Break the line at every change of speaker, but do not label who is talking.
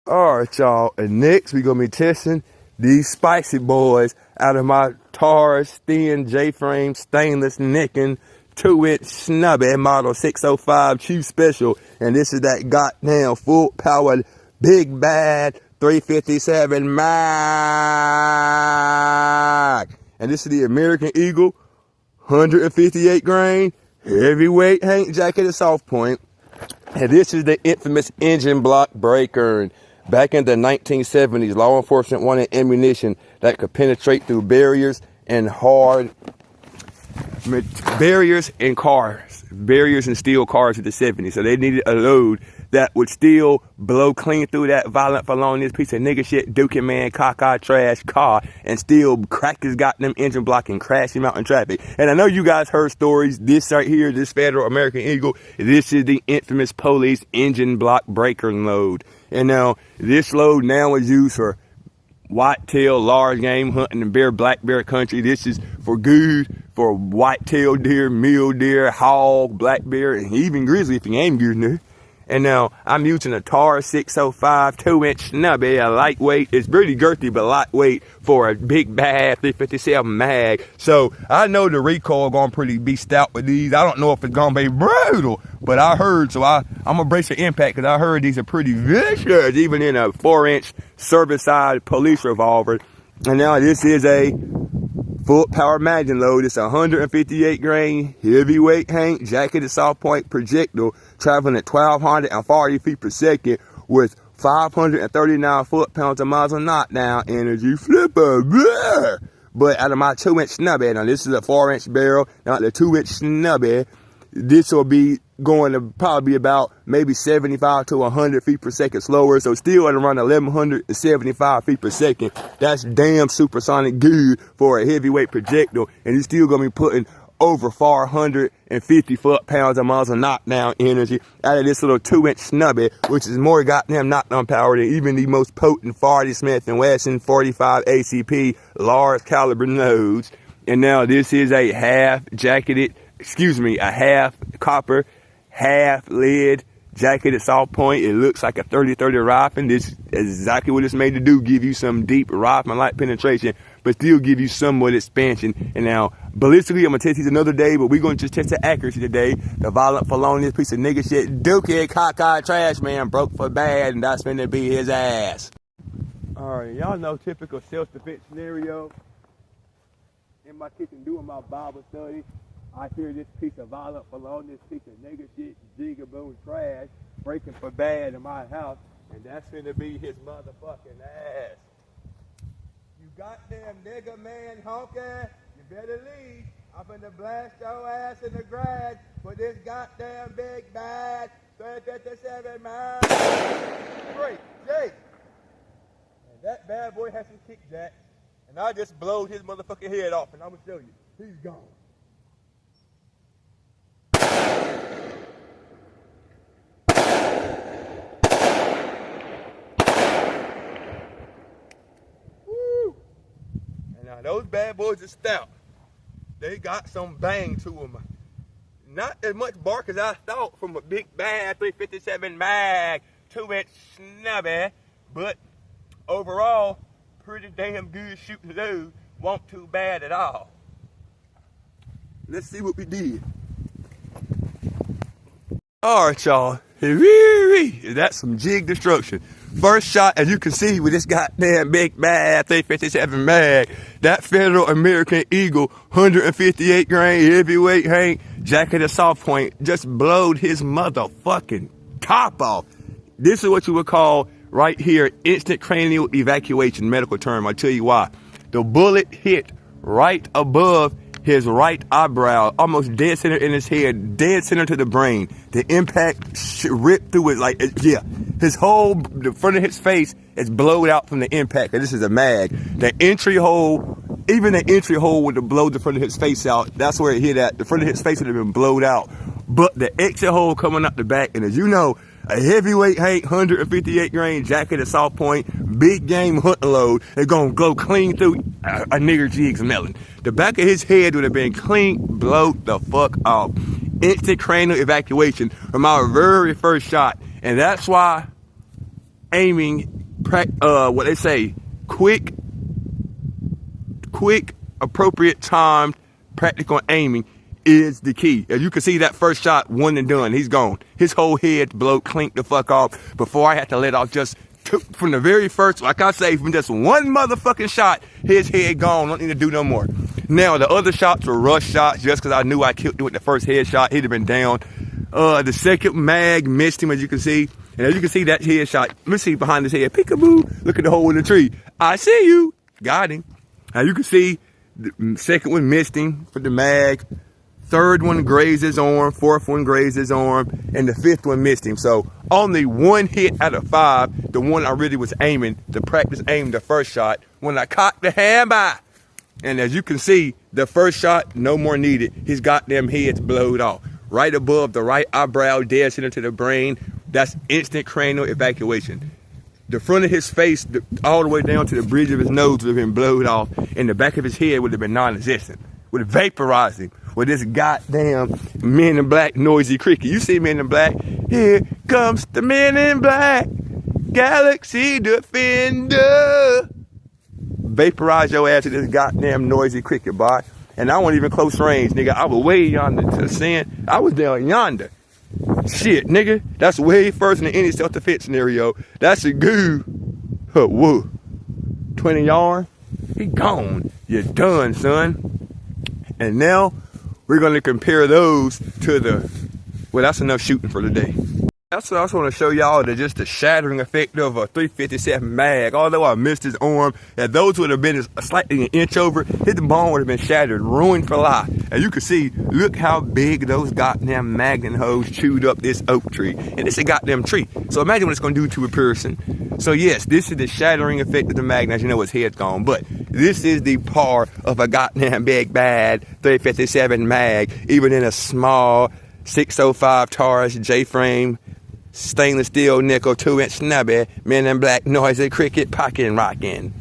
Alright, y'all, and next we gonna be testing these spicy boys out of my Taurus thin J-frame stainless necking 2-inch snubby model 605 Chief Special, and this is that goddamn full powered big bad 357 mag, and this is the American Eagle 158 grain heavyweight Hank jacket at soft point, and this is the infamous engine block breaker. Back in the 1970s, law enforcement wanted ammunition that could penetrate through barriers and steel cars in the 70s. So they needed a load that would still blow clean through that violent, felonious piece of nigga shit, dookie man, cockeyed trash car, and still crack his goddamn engine block and crash him out in traffic. And I know you guys heard stories. This right here, this Federal American Eagle, this is the infamous police engine block breaker load. And now this load now is used for whitetail, large game hunting in black bear country. This is for good for whitetail deer, mule deer, hog, black bear, and even grizzly if you aim good enough. And now I'm using a Taurus 605 2-inch snubby, a lightweight. It's pretty girthy, but lightweight for a big bad 357 mag. So I know the recoil gonna be stout with these. I don't know if it's gonna be brutal, but I heard, so I'm gonna brace the impact because I heard these are pretty vicious, even in a 4-inch service side police revolver. And now this is a full power Magnum load. It's 158 grain heavyweight Hank jacketed soft point projectile traveling at 1,240 feet per second with 539 foot-pounds of miles of knockdown energy. Flipper, bleh. But out of my 2-inch snubby, now this is a 4-inch barrel, not the 2-inch snubby, this will be going to probably be about maybe 75 to 100 feet per second slower. So still at around 1,175 feet per second. That's damn supersonic good for a heavyweight projectile. And you're still going to be putting over 450 foot-pounds of miles of knockdown energy out of this little 2-inch snubby, which is more goddamn knockdown power than even the most potent 40 Smith & Wesson 45 ACP large caliber loads. And now this is a half copper, half lead jacketed soft point. It looks like a 30-30 rifle. This is exactly what it's made to do. Give you some deep rifle-like penetration, but still give you somewhat expansion. And now, ballistically, I'm gonna test these another day, but we're gonna just test the accuracy today. The violent, felonious piece of nigga shit, dookie, cockeyed trash man broke for bad, and that's finna be his ass. Alright, y'all know typical self-defense scenario. In my kitchen doing my Bible study, I hear this piece of violent, felonious piece of nigga shit, jigaboo trash, breaking for bad in my house, and that's finna be his motherfucking ass. You goddamn nigga man honker, you better leave. I'm finna blast your ass in the grass for this goddamn big bad 357 man. Great, Jake. And that bad boy has some kickjacks, and I just blowed his motherfucking head off, and I'm gonna show you. He's gone. Now those bad boys are stout. They got some bang to them. Not as much bark as I thought from a big bad 357 mag 2-inch snubby, but overall pretty damn good shooting load. Won't too bad at all. Let's see what we did. Alright, y'all. That's some jig destruction. First shot, as you can see with this goddamn big bad 357 mag, that Federal American Eagle 158 grain heavyweight Hank jacketed soft point just blowed his motherfucking top off. This is what you would call right here instant cranial evacuation, medical term. I'll tell you why. The bullet hit right above his right eyebrow, almost dead center in his head, dead center to the brain. The impact ripped through it like, the front of his face is blowed out from the impact. And this is a mag. The entry hole, even the entry hole would have blown the front of his face out. That's where it hit at. The front of his face would have been blowed out. But the exit hole coming out the back, and as you know, a heavyweight Hank 158 grain jacket at soft point, big game hunting load, they're gonna go clean through a nigger jig's melon. The back of his head would have been clean, blowed the fuck off. Instant cranial evacuation from our very first shot. And that's why aiming what they say, quick, appropriate timed, practical aiming is the key. As you can see, that first shot, one and done. He's gone. His whole head blow clinked the fuck off before I had to let off just from the very first, like I say, from just one motherfucking shot, his head gone. Don't need to do no more. Now, the other shots were rush shots just because I knew I killed him with the first headshot. He'd have been down. The second mag missed him, as you can see. And as you can see, that headshot, let me see behind his head. Peekaboo. Look at the hole in the tree. I see you. Got him. Now, you can see the second one missed him for the mag. Third one grazed his arm, fourth one grazed his arm, and the fifth one missed him. So only one hit out of 5, the one I really was aiming, to practice aim the first shot, when I cocked the hammer. And as you can see, the first shot, no more needed. His goddamn head's blowed off. Right above the right eyebrow, dead center to the brain, that's instant cranial evacuation. The front of his face, all the way down to the bridge of his nose would have been blowed off, and the back of his head would have been non-existent. Would have vaporized him with this goddamn Men in Black noisy cricket. You see Men in Black? Here comes the Men in Black, Galaxy Defender. Vaporize your ass with this goddamn noisy cricket, boy. And I wasn't even close range, nigga. I was way yonder to the sand. I was down yonder. Shit, nigga. That's way further than any self-defense scenario. That's a goo. Whoa. 20 yards. He gone. You're done, son. And now, we're going to compare those to the, well, that's enough shooting for today. That's what I just want to show y'all, just the shattering effect of a 357 mag. Although I missed his arm, and those would have been slightly an inch over, his bone would have been shattered, ruined for life. And you can see, look how big those goddamn Magnum hoes chewed up this oak tree. And this is a goddamn tree. So imagine what it's going to do to a person. So yes, this is the shattering effect of the Magnum. As you know, his head's gone. But this is the par of a goddamn big bad 357 mag, even in a small 605 Taurus J-frame, stainless steel nickel 2-inch snubby, Men in Black noisy cricket pocket rockin'.